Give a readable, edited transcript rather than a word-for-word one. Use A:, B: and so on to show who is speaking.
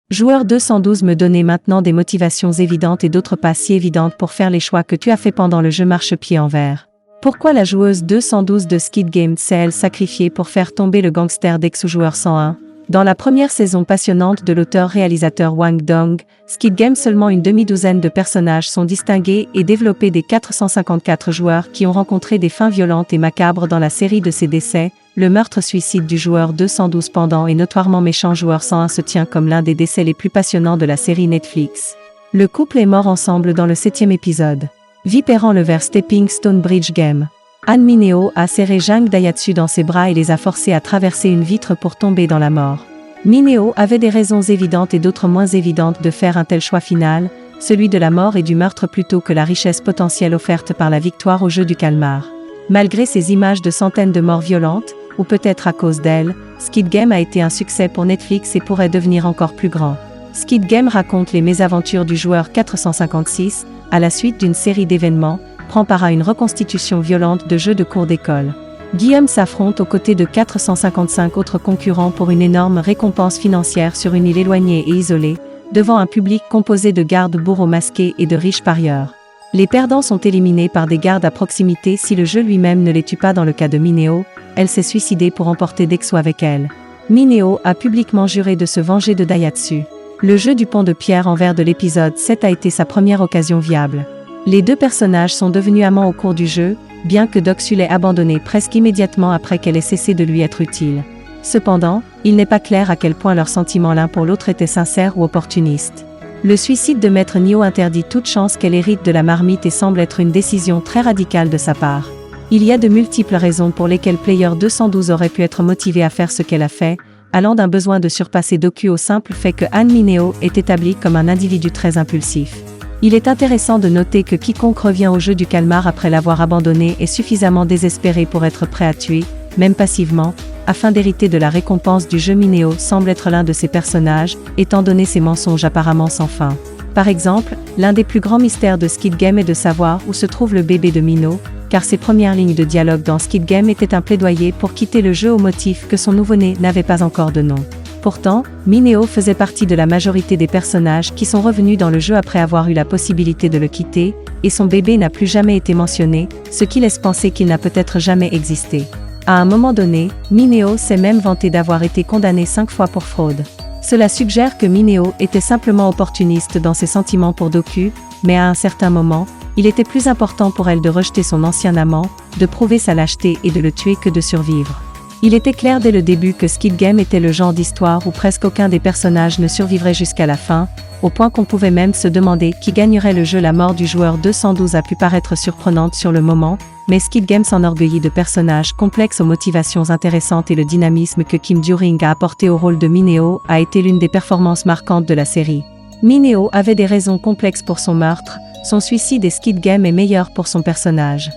A: Joueur 212 me donnait maintenant des motivations évidentes et d'autres pas si évidentes pour faire les choix que tu as fait pendant le jeu marchepied en vert. Pourquoi la joueuse 212 de Squid Game s'est-elle sacrifiée pour faire tomber le gangster d'ex-joueur 101? Dans la première saison passionnante de l'auteur-réalisateur Wang Dong, Squid Game, seulement une demi-douzaine de personnages sont distingués et développés des 454 joueurs qui ont rencontré des fins violentes et macabres dans la série de ces décès. Le meurtre-suicide du joueur 212 pendant et notoirement méchant joueur 101 se tient comme l'un des décès les plus passionnants de la série Netflix. Le couple est mort ensemble dans le 7e épisode. Vipérant le vers Stepping Stone Bridge Game. Han Mineo a serré Jang Dayatsu dans ses bras et les a forcés à traverser une vitre pour tomber dans la mort. Mineo avait des raisons évidentes et d'autres moins évidentes de faire un tel choix final, celui de la mort et du meurtre plutôt que la richesse potentielle offerte par la victoire au jeu du calmar. Malgré ces images de centaines de morts violentes, ou peut-être à cause d'elles, Squid Game a été un succès pour Netflix et pourrait devenir encore plus grand. Squid Game raconte les mésaventures du joueur 456, à la suite d'une série d'événements, prend part à une reconstitution violente de jeux de cours d'école. Guillaume s'affronte aux côtés de 455 autres concurrents pour une énorme récompense financière sur une île éloignée et isolée, devant un public composé de gardes bourreaux masqués et de riches parieurs. Les perdants sont éliminés par des gardes à proximité si le jeu lui-même ne les tue pas. Dans le cas de Mineo, elle s'est suicidée pour emporter Dexo avec elle. Mineo a publiquement juré de se venger de Dayatsu. Le jeu du pont de pierre en verre de l'épisode 7 a été sa première occasion viable. Les deux personnages sont devenus amants au cours du jeu, bien que Doksu l'ait abandonné presque immédiatement après qu'elle ait cessé de lui être utile. Cependant, il n'est pas clair à quel point leurs sentiments l'un pour l'autre étaient sincères ou opportunistes. Le suicide de Maître Nio interdit toute chance qu'elle hérite de la marmite et semble être une décision très radicale de sa part. Il y a de multiples raisons pour lesquelles Player 212 aurait pu être motivé à faire ce qu'elle a fait, allant d'un besoin de surpasser Doku au simple fait que Han Mineo est établi comme un individu très impulsif. Il est intéressant de noter que quiconque revient au jeu du calmar après l'avoir abandonné est suffisamment désespéré pour être prêt à tuer, même passivement, afin d'hériter de la récompense du jeu. Mineo semble être l'un de ces personnages, étant donné ses mensonges apparemment sans fin. Par exemple, l'un des plus grands mystères de Squid Game est de savoir où se trouve le bébé de Mineo, car ses premières lignes de dialogue dans Squid Game étaient un plaidoyer pour quitter le jeu au motif que son nouveau-né n'avait pas encore de nom. Pourtant, Mineo faisait partie de la majorité des personnages qui sont revenus dans le jeu après avoir eu la possibilité de le quitter, et son bébé n'a plus jamais été mentionné, ce qui laisse penser qu'il n'a peut-être jamais existé. À un moment donné, Mineo s'est même vanté d'avoir été condamné 5 fois pour fraude. Cela suggère que Mineo était simplement opportuniste dans ses sentiments pour Doku, mais à un certain moment, il était plus important pour elle de rejeter son ancien amant, de prouver sa lâcheté et de le tuer que de survivre. Il était clair dès le début que Squid Game était le genre d'histoire où presque aucun des personnages ne survivrait jusqu'à la fin, au point qu'on pouvait même se demander qui gagnerait le jeu. La mort du joueur 212 a pu paraître surprenante sur le moment, mais Squid Game s'enorgueillit de personnages complexes aux motivations intéressantes et le dynamisme que Kim Joo-ring a apporté au rôle de Mineo a été l'une des performances marquantes de la série. Mineo avait des raisons complexes pour son meurtre, son suicide et Squid Game est meilleur pour son personnage.